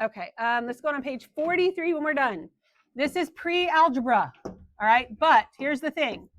Okay, let's go on page 43 when we're done. This is pre-algebra, all right? But here's the thing.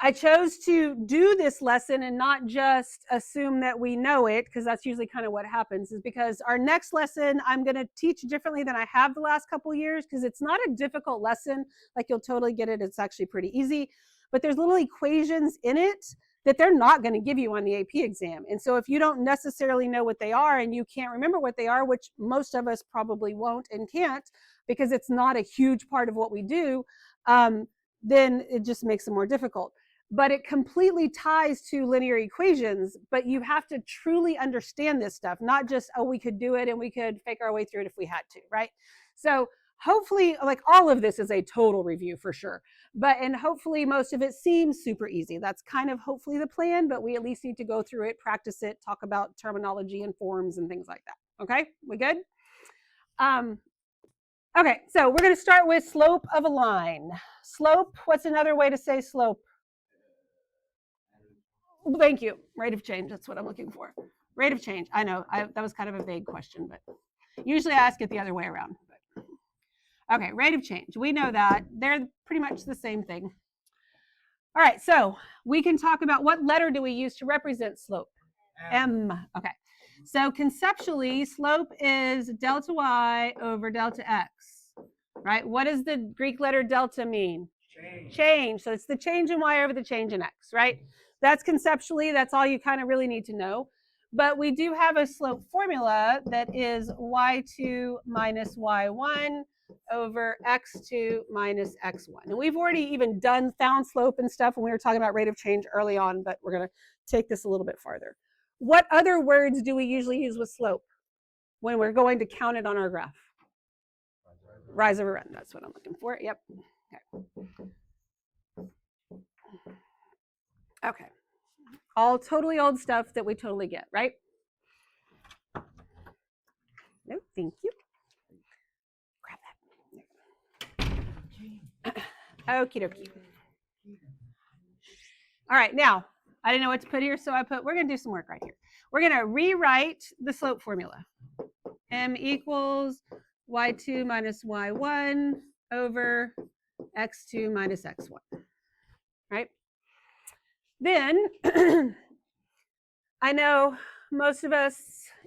I chose to do this lesson and not just assume that we know it, because that's usually kind of what happens, is because our next lesson I'm going to teach differently than I have the last couple of years, because it's not a difficult lesson. Like, you'll totally get it. It's actually pretty easy. But there's little equations in it that they're not going to give you on the AP exam. And so if you don't necessarily know what they are and you can't remember what they are, which most of us probably won't and can't, because it's not a huge part of what we do, then it just makes it more difficult. But it completely ties to linear equations, but you have to truly understand this stuff, not just, oh, we could do it and we could fake our way through it if we had to, right? So hopefully, like, all of this is a total review for sure, and hopefully most of it seems super easy. That's kind of hopefully the plan, but we at least need to go through it, practice it, talk about terminology and forms and things like that. Okay, we good? Okay, so we're going to start with slope of a line. Slope, what's another way to say slope? Thank you. Rate of change. That's what I'm looking for. Rate of change. I know that was kind of a vague question, but usually I ask it the other way around. But. Okay, rate of change. We know that. They're pretty much the same thing. All right, so we can talk about what letter do we use to represent slope? M. Okay. So conceptually, slope is delta y over delta x, right? What does the Greek letter delta mean? Change. So it's the change in y over the change in x, right? That's conceptually, that's all you kind of really need to know. But we do have a slope formula that is y2 minus y1 over x2 minus x1. And we've already even found slope and stuff when we were talking about rate of change early on, but we're going to take this a little bit farther. What other words do we usually use with slope when we're going to count it on our graph? Rise over run. That's what I'm looking for. Yep. Okay. All totally old stuff that we totally get, right? No, thank you. Grab that. Okie dokie. All right, now, I didn't know what to put here, so we're going to do some work right here. We're going to rewrite the slope formula. M equals y2 minus y1 over x2 minus x1, right? Then, I know most of us,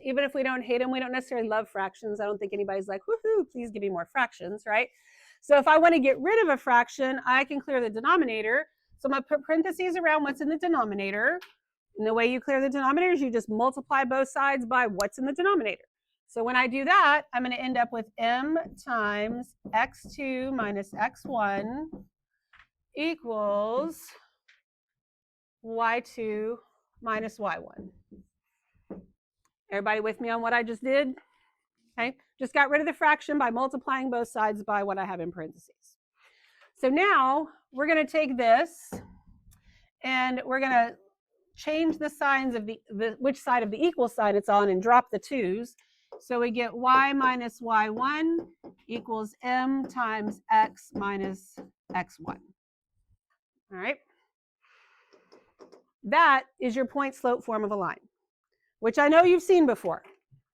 even if we don't hate them, we don't necessarily love fractions. I don't think anybody's like, woohoo, please give me more fractions, right? So if I want to get rid of a fraction, I can clear the denominator. So I'm going to put parentheses around what's in the denominator. And the way you clear the denominator is you just multiply both sides by what's in the denominator. So when I do that, I'm going to end up with m times x2 minus x1 equals y2 minus y1. Everybody with me on what I just did? Okay, just got rid of the fraction by multiplying both sides by what I have in parentheses. So now we're going to take this and we're going to change the signs of which side of the equal sign it's on and drop the 2's. So we get y minus y1 equals m times x minus x1. All right. That is your point slope form of a line, which I know you've seen before,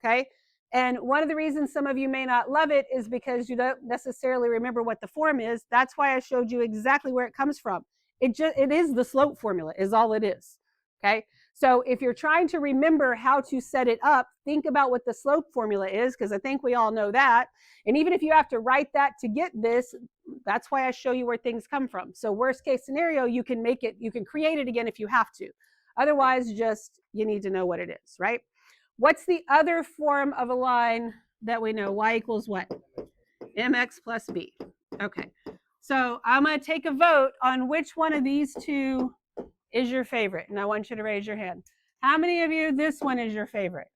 okay? And one of the reasons some of you may not love it is because you don't necessarily remember what the form is. That's why I showed you exactly where it comes from. It is the slope formula is all it is, okay? So if you're trying to remember how to set it up, think about what the slope formula is, because I think we all know that. And even if you have to write that to get this, that's why I show you where things come from. So worst case scenario, you can create it again if you have to. Otherwise, just you need to know what it is, right? What's the other form of a line that we know? Y equals what? Mx plus b. Okay, so I'm going to take a vote on which one of these two is your favorite, and I want you to raise your hand. How many of you this one is your favorite?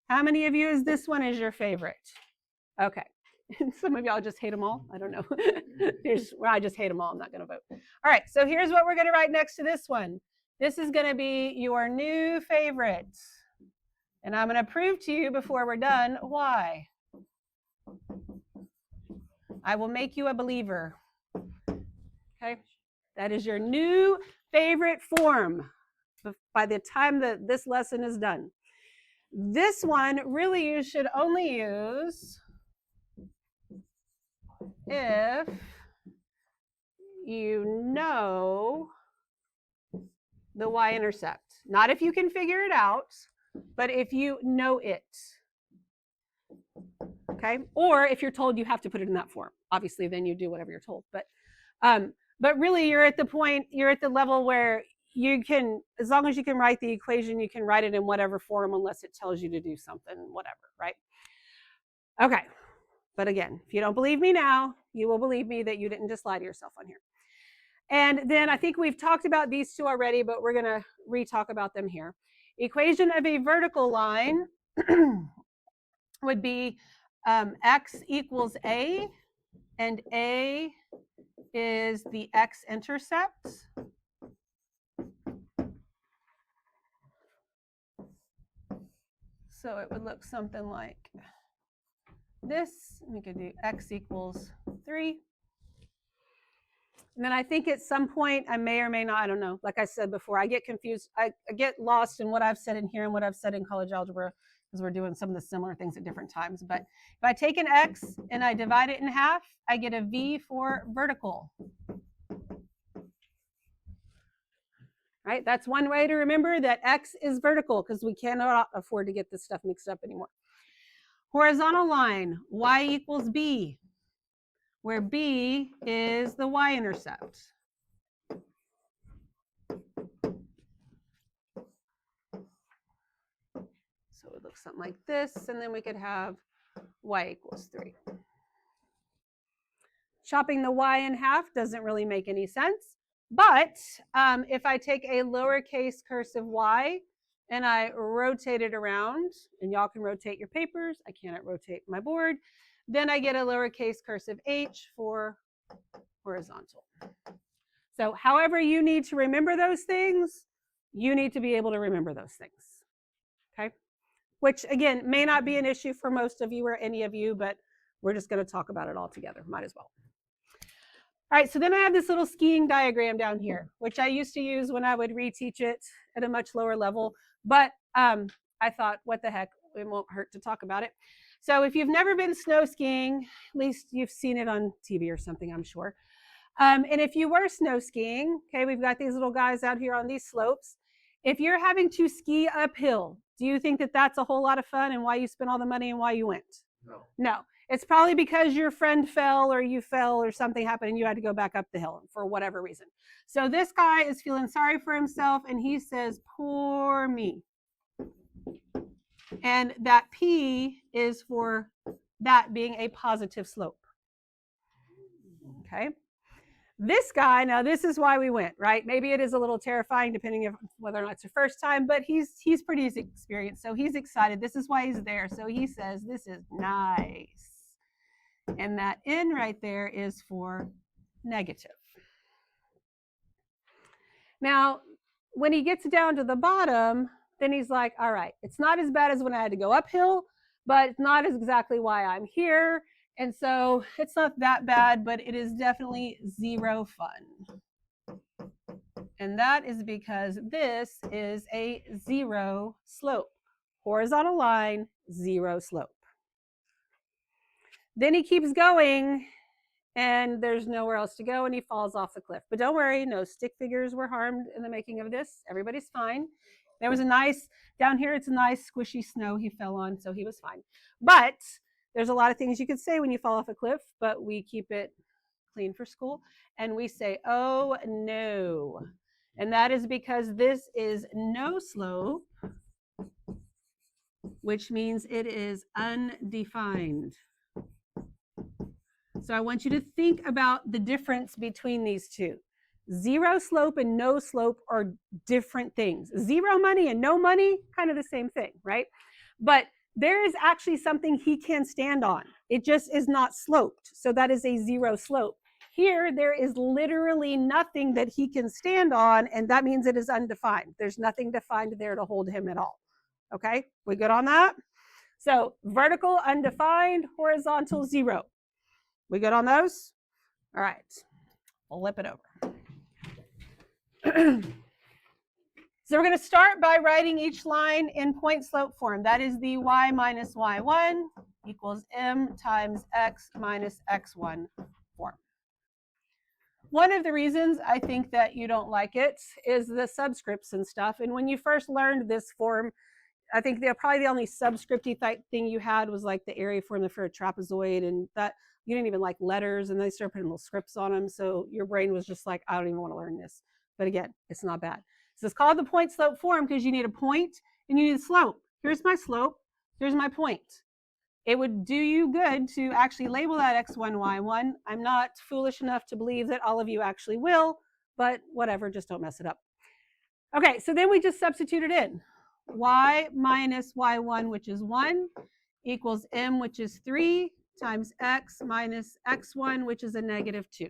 How many of you is this one is your favorite? Okay. Some of y'all just hate them all. I don't know. I just hate them all. I'm not going to vote. All right, so here's what we're going to write next to this one. This is going to be your new favorite. And I'm going to prove to you before we're done why. I will make you a believer. Okay? That is your new favorite form by the time that this lesson is done. This one really you should only use if you know the y-intercept. Not if you can figure it out, but if you know it. Okay? Or if you're told you have to put it in that form. Obviously, then you do whatever you're told. But really, you're at the point, you're at the level where you can, as long as you can write the equation, you can write it in whatever form unless it tells you to do something, whatever, right? Okay. But again, if you don't believe me now, you will believe me that you didn't just lie to yourself on here. And then I think we've talked about these two already, but we're going to re-talk about them here. Equation of a vertical line would be x equals a, and a is the x-intercept. So it would look something like this. We could do x equals 3. And then I think at some point I may or may not, I don't know, like I said before, I get confused. I get lost in what I've said in here and what I've said in college algebra because we're doing some of the similar things at different times. But if I take an x and I divide it in half, I get a v for vertical. Right? That's one way to remember that x is vertical because we cannot afford to get this stuff mixed up anymore. Horizontal line, y equals b, where b is the y-intercept. So it looks something like this, and then we could have y equals 3. Chopping the y in half doesn't really make any sense, but if I take a lowercase cursive y and I rotate it around, and y'all can rotate your papers, I cannot rotate my board, then I get a lowercase cursive h for horizontal. So however you need to remember those things, you need to be able to remember those things, okay? Which, again, may not be an issue for most of you or any of you, but we're just going to talk about it all together. Might as well. All right, so then I have this little skiing diagram down here, which I used to use when I would reteach it at a much lower level. But I thought, what the heck, it won't hurt to talk about it. So if you've never been snow skiing, at least you've seen it on TV or something, I'm sure. And if you were snow skiing, okay, we've got these little guys out here on these slopes. If you're having to ski uphill, do you think that that's a whole lot of fun and why you spent all the money and why you went? No. No. It's probably because your friend fell or you fell or something happened and you had to go back up the hill for whatever reason. So this guy is feeling sorry for himself and he says, poor me. And that P is for that being a positive slope. Okay. This guy, now this is why we went, right? Maybe it is a little terrifying depending on whether or not it's your first time, but he's pretty experienced, so he's excited. This is why he's there. So he says, this is nice. And that N right there is for negative. Now, when he gets down to the bottom, then he's like, all right, it's not as bad as when I had to go uphill, but it's not exactly why I'm here. And so it's not that bad, but it is definitely zero fun. And that is because this is a zero slope. Horizontal line, zero slope. Then he keeps going and there's nowhere else to go and he falls off the cliff. But don't worry, no stick figures were harmed in the making of this. Everybody's fine. There was a nice, down here it's a nice squishy snow he fell on, so he was fine. But there's a lot of things you could say when you fall off a cliff, but we keep it clean for school. And we say, oh no. And that is because this is no slope, which means it is undefined. So I want you to think about the difference between these two. Zero slope and no slope are different things. Zero money and no money, kind of the same thing, right? But there is actually something he can stand on. It just is not sloped. So that is a zero slope. Here, there is literally nothing that he can stand on, and that means it is undefined. There's nothing defined there to hold him at all. Okay, we good on that? So vertical, undefined, horizontal, zero. We good on those? All right, flip it over. So we're going to start by writing each line in point slope form. That is the y minus y1 equals m times x minus x1 form. One of the reasons I think that you don't like it is the subscripts and stuff. And when you first learned this form, I think probably the only subscripty type thing you had was like the area formula for a trapezoid, and that you didn't even like letters, and they started putting little scripts on them. So your brain was just like, I don't even want to learn this. But again, it's not bad. So it's called the point slope form because you need a point and you need a slope. Here's my slope. Here's my point. It would do you good to actually label that x1, y1. I'm not foolish enough to believe that all of you actually will, but whatever, just don't mess it up. Okay, so then we just substitute it in. Y minus y1, which is 1, equals m, which is 3, times x minus x1, which is a negative 2.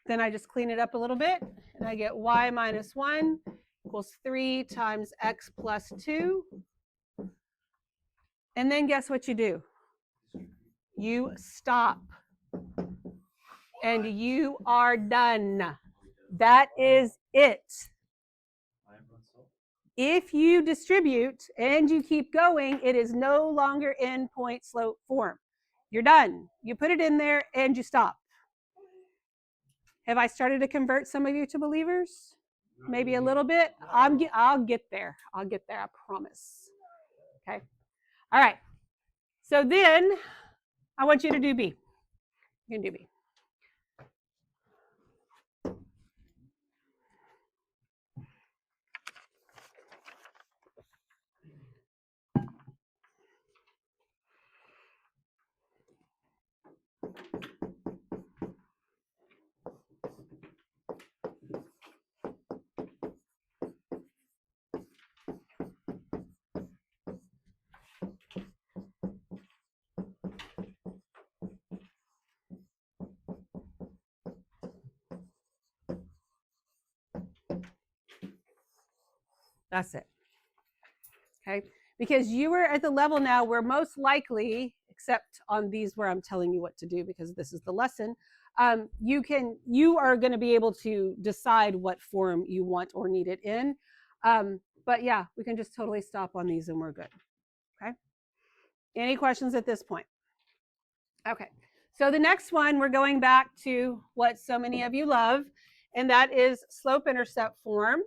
Then I just clean it up a little bit, and I get y minus 1 equals 3 times x plus 2. And then guess what you do? You stop. And you are done. That is it. If you distribute and you keep going, it is no longer in point slope form. You're done. You put it in there and you stop. Have I started to convert some of you to believers? Maybe a little bit. I'll get there. I'll get there, I promise. Okay. All right. So then I want you to do B. You can do B. That's it. Okay, because you are at the level now where most likely, except on these where I'm telling you what to do because this is the lesson, you are going to be able to decide what form you want or need it in. But yeah, we can just totally stop on these and we're good. Okay. Any questions at this point? Okay. So the next one, we're going back to what so many of you love, and that is slope-intercept form.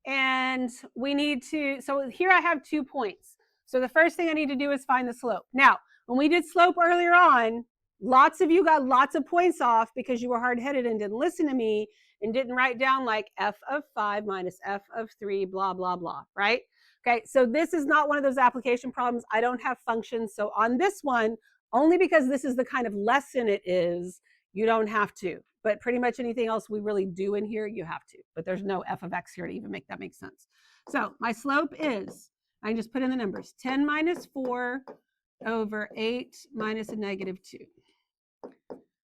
And we need to, so here I have 2 points. So the first thing I need to do is find the slope. Now, when we did slope earlier on, lots of you got lots of points off because you were hard-headed and didn't listen to me and didn't write down like f of 5 minus f of 3, blah, blah, blah, right? Okay, so this is not one of those application problems. I don't have functions. So on this one, only because this is the kind of lesson it is, you don't have to. But pretty much anything else we really do in here, you have to. But there's no f of x here to even make that make sense. So my slope is, I can just put in the numbers, 10 minus 4 over 8 minus a negative 2.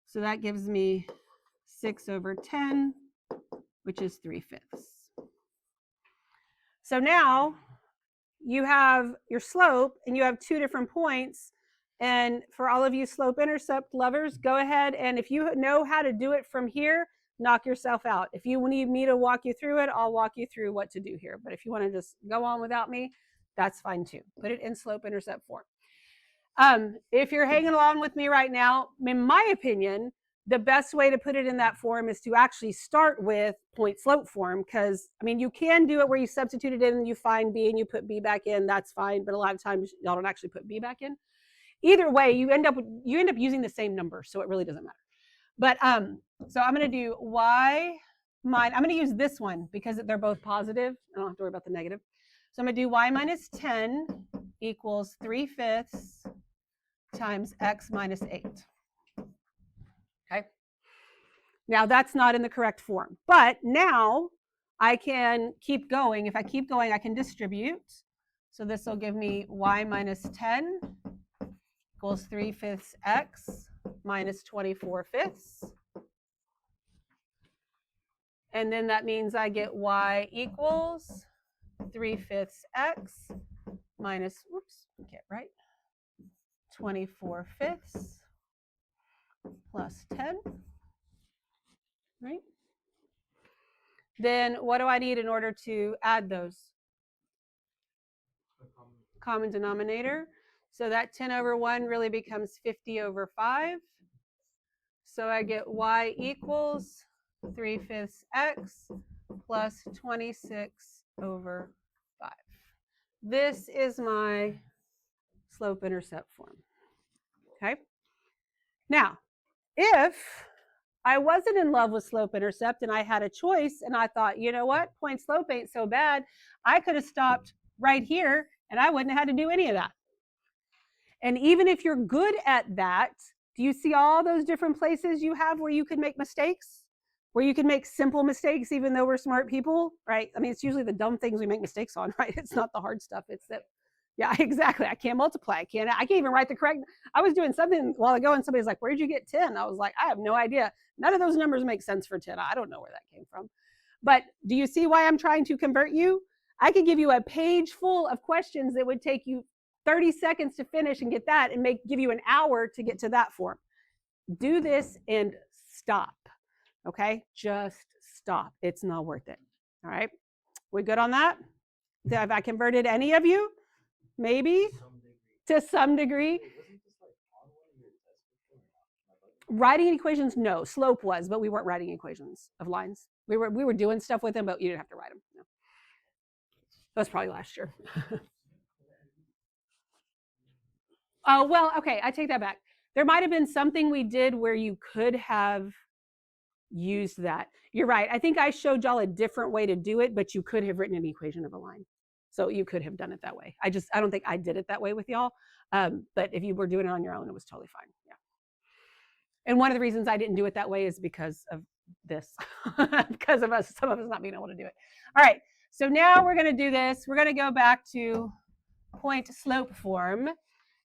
So that gives me 6 over 10, which is 3/5. So now you have your slope and you have 2 different points. And for all of you slope-intercept lovers, go ahead, and if you know how to do it from here, knock yourself out. If you need me to walk you through it, I'll walk you through what to do here. But if you want to just go on without me, that's fine too. Put it in slope-intercept form. If you're hanging along with me right now, in my opinion, the best way to put it in that form is to actually start with point slope form, because I mean, you can do it where you substitute it in and you find B and you put B back in, that's fine, but a lot of times y'all don't actually put B back in. Either way, you end up using the same number, so it really doesn't matter. But so I'm going to do y minus, I'm going to use this one because they're both positive. I don't have to worry about the negative. So I'm going to do y minus 10 equals 3/5 times x minus 8. Okay. Now that's not in the correct form, but now I can keep going. If I keep going, I can distribute. So this will give me y minus 10 equals 3/5 x minus 24/5. And then that means I get y equals 3/5 x minus, whoops, get right, 24/5 plus 10, right? then what do I need in order to add those? Common denominator. So that 10 over 1 really becomes 50 over 5. So I get y equals 3/5 x plus 26 over 5. This is my slope-intercept form. Okay. Now, if I wasn't in love with slope-intercept and I had a choice and I thought, you know what, point slope ain't so bad, I could have stopped right here and I wouldn't have had to do any of that. And even if you're good at that, do you see all those different places you have where you can make mistakes? Where you can make simple mistakes even though we're smart people, right? I mean, it's usually the dumb things we make mistakes on, right? It's not the hard stuff. It's that, yeah, exactly. I can't multiply. I can't even write the correct. I was doing something a while ago and somebody's like, where did you get 10? I was like, I have no idea. None of those numbers make sense for 10. I don't know where that came from. But do you see why I'm trying to convert you? I could give you a page full of questions that would take you 30 seconds to finish and get that and give you an hour to get to that form. Do this and stop. Okay, just stop. It's not worth it. All right, we good on that? Have I converted any of you? Maybe to some degree. Writing equations, no. Slope was, but we weren't writing equations of lines. We were doing stuff with them, but you didn't have to write them. No. That was probably last year. Oh, well, okay, I take that back. There might have been something we did where you could have used that. You're right. I think I showed y'all a different way to do it, but you could have written an equation of a line. So you could have done it that way. I don't think I did it that way with y'all. But if you were doing it on your own, it was totally fine. Yeah. And one of the reasons I didn't do it that way is because of this, because of some of us not being able to do it. All right. So now we're going to do this. We're going to go back to point slope form.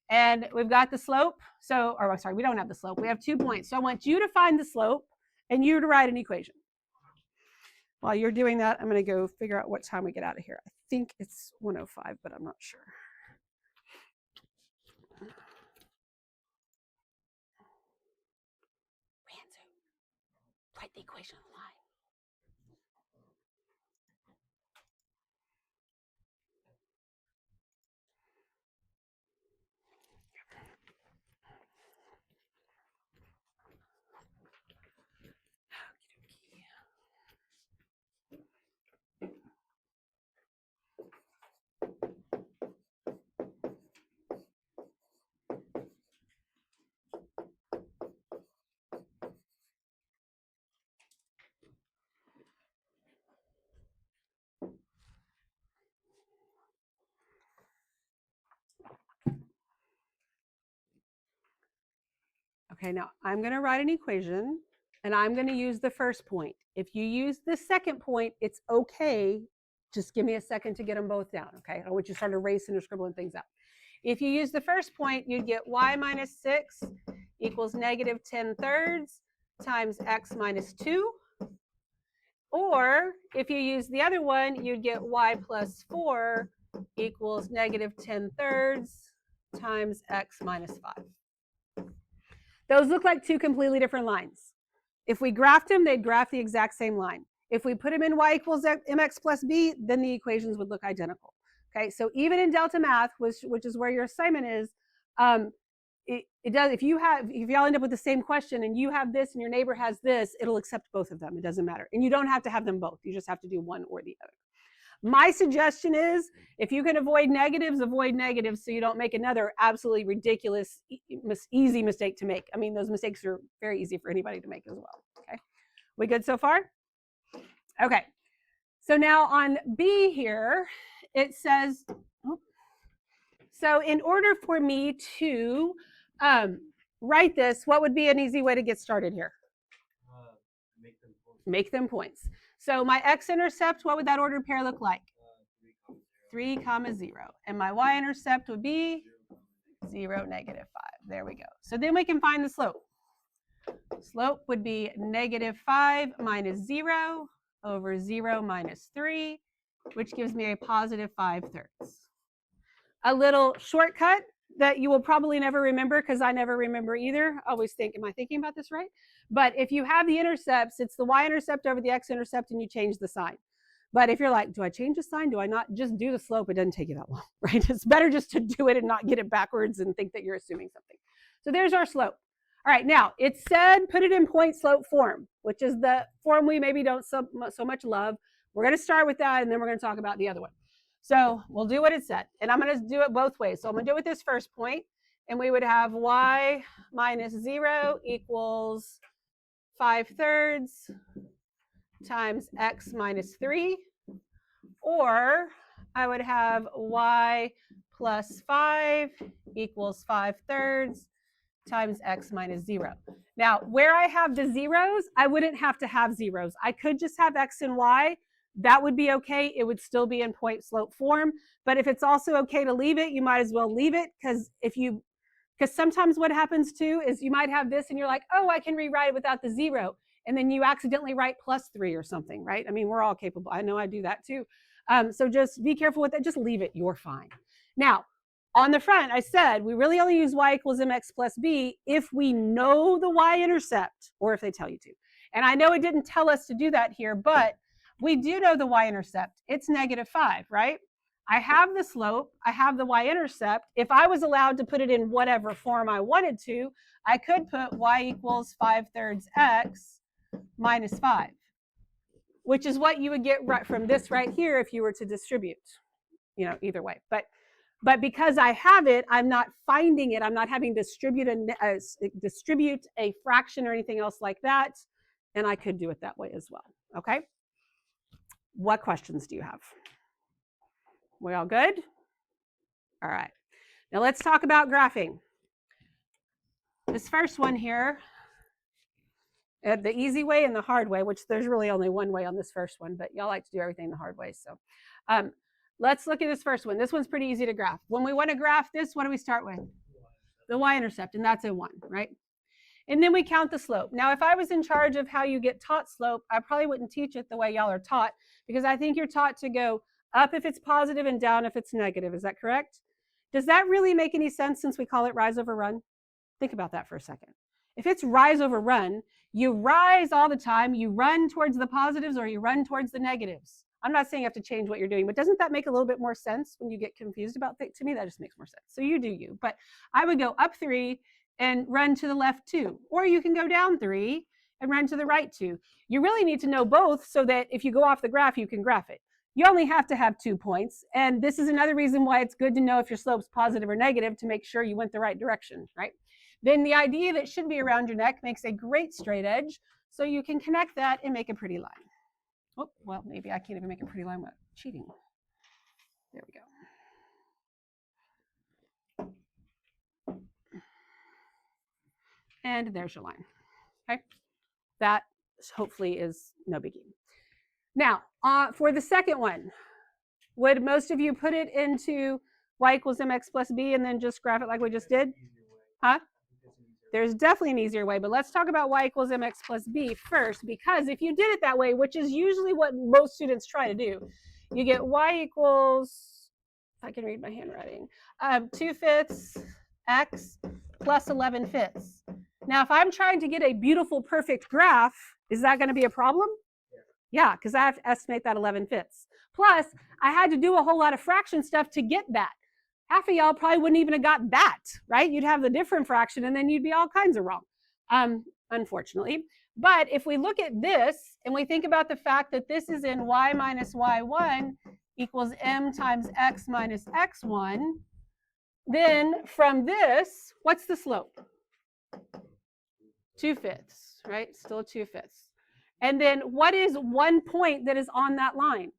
And we've got the slope. Sorry, we don't have the slope. We have 2 points. So I want you to find the slope and you to write an equation. While you're doing that, I'm going to go figure out what time we get out of here. I think it's 1:05, but I'm not sure. Ranzo, write the equation on the line. Okay, now I'm going to write an equation and I'm going to use the first point. If you use the second point, it's okay. Just give me a second to get them both down, okay? I don't want you to start erasing or scribbling things out. If you use the first point, you'd get y minus 6 equals negative 10/3 times x minus 2. Or if you use the other one, you'd get y plus 4 equals negative 10/3 times x minus 5. Those look like two completely different lines. If we graphed them, they'd graph the exact same line. If we put them in y equals mx plus b, then the equations would look identical. Okay, so even in Delta Math, which is where your assignment is, it does. If y'all end up with the same question and you have this and your neighbor has this, it'll accept both of them. It doesn't matter, and you don't have to have them both. You just have to do one or the other. My suggestion is, if you can avoid negatives so you don't make another absolutely ridiculous, easy mistake to make. I mean, those mistakes are very easy for anybody to make as well. Okay, we good so far? Okay, so now on B here, it says, so in order for me to write this, what would be an easy way to get started here? Make them points. So my x-intercept, what would that ordered pair look like? 3, 0. And my y-intercept would be 0, negative 5. There we go. So then we can find the slope. Slope would be negative 5 minus 0 over 0 minus 3, which gives me a positive 5/3. A little shortcut, that you will probably never remember, because I never remember either. I always think, am I thinking about this right? But if you have the intercepts, it's the y-intercept over the x-intercept, and you change the sign. But if you're like, do I change the sign? Do I not? Just do the slope. It doesn't take you that long, right? It's better just to do it and not get it backwards and think that you're assuming something. So there's our slope. All right, now it said put it in point slope form, which is the form we maybe don't so much love. We're going to start with that, and then we're going to talk about the other one. So we'll do what it said, and I'm going to do it both ways. So I'm going to do it with this first point, and we would have y minus 0 equals 5/3 times x minus 3, or I would have y plus 5 equals 5/3 times x minus 0. Now, where I have the zeros, I wouldn't have to have zeros. I could just have x and y. That would be okay. It would still be in point slope form. But if it's also okay to leave it, you might as well leave it, because sometimes what happens too is you might have this and you're like, oh, I can rewrite it without the 0. And then you accidentally write +3 or something, right? I mean, we're all capable. I know I do that too. So just be careful with that. Just leave it. You're fine. Now, on the front, I said we really only use y equals mx plus b if we know the y-intercept, or if they tell you to. And I know it didn't tell us to do that here, but we do know the y-intercept. It's -5, right? I have the slope. I have the y-intercept. If I was allowed to put it in whatever form I wanted to, I could put y equals 5/3 x minus 5, which is what you would get right from this right here if you were to distribute, either way. But because I have it, I'm not finding it. I'm not having to distribute a fraction or anything else like that. And I could do it that way as well. Okay? What questions do you have? We all good? All right. Now let's talk about graphing. This first one here, the easy way and the hard way, which there's really only one way on this first one, but y'all like to do everything the hard way. So let's look at this first one. This one's pretty easy to graph. When we want to graph this, what do we start with? The y-intercept, and that's a 1, right? And then we count the slope. Now, if I was in charge of how you get taught slope, I probably wouldn't teach it the way y'all are taught, because I think you're taught to go up if it's positive and down if it's negative. Is that correct? Does that really make any sense since we call it rise over run? Think about that for a second. If it's rise over run, you rise all the time, you run towards the positives or you run towards the negatives. I'm not saying you have to change what you're doing, but doesn't that make a little bit more sense when you get confused about things? To me, that just makes more sense. So you do you. But I would go up 3 and run to the left 2. Or you can go down 3 and run to the right 2. You really need to know both so that if you go off the graph, you can graph it. You only have to have 2 points. And this is another reason why it's good to know if your slope's positive or negative to make sure you went the right direction, right? Then the idea that should be around your neck makes a great straight edge. So you can connect that and make a pretty line. Oh, well, maybe I can't even make a pretty line without cheating. There we go. And there's your line. Okay, that hopefully is no biggie. Now, for the second one, would most of you put it into y equals mx plus b and then just graph it like we just did? Huh? There's definitely an easier way, but let's talk about y equals mx plus b first, because if you did it that way, which is usually what most students try to do, you get y equals, if I can read my handwriting, 2/5 x plus 11/5. Now, if I'm trying to get a beautiful, perfect graph, is that going to be a problem? Yeah, because I have to estimate that 11/5. Plus, I had to do a whole lot of fraction stuff to get that. Half of y'all probably wouldn't even have got that, right? You'd have the different fraction and then you'd be all kinds of wrong, unfortunately. But if we look at this and we think about the fact that this is in y minus y1 equals m times x minus x1, then from this, what's the slope? 2/5, right? Still 2/5. And then what is one point that is on that line?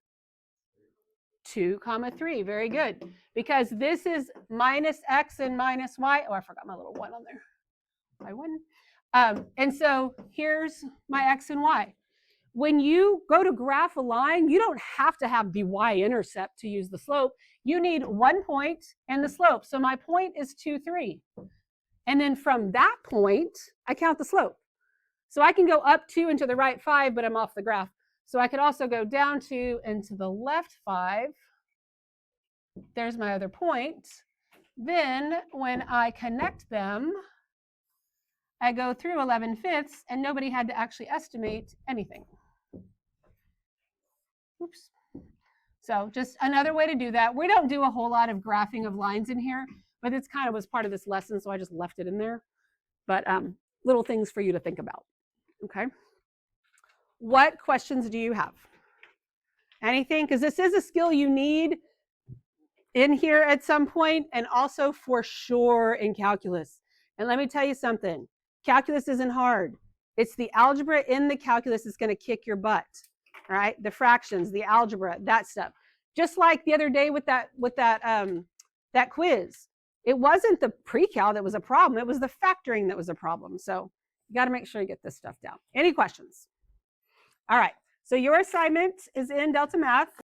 2, 3. Very good. Because this is minus x and minus y. Oh, I forgot my little 1 on there. y1. And so here's my x and y. When you go to graph a line, you don't have to have the y-intercept to use the slope. You need 1 point and the slope. So my point is 2, 3. And then from that point, I count the slope. So I can go up 2 and to the right 5, but I'm off the graph. So I could also go down 2 and to the left 5. There's my other point. Then when I connect them, I go through 11/5 and nobody had to actually estimate anything. Oops. So just another way to do that. We don't do a whole lot of graphing of lines in here, but it's kind of was part of this lesson, so I just left it in there. But little things for you to think about. Okay. What questions do you have? Anything? Because this is a skill you need in here at some point, and also for sure in calculus. And let me tell you something, calculus isn't hard. It's the algebra in the calculus that's going to kick your butt. All right, the fractions, the algebra, that stuff. Just like the other day with that quiz, it wasn't the pre-cal that was a problem. It was the factoring that was a problem. So you got to make sure you get this stuff down. Any questions? All right. So your assignment is in Delta Math.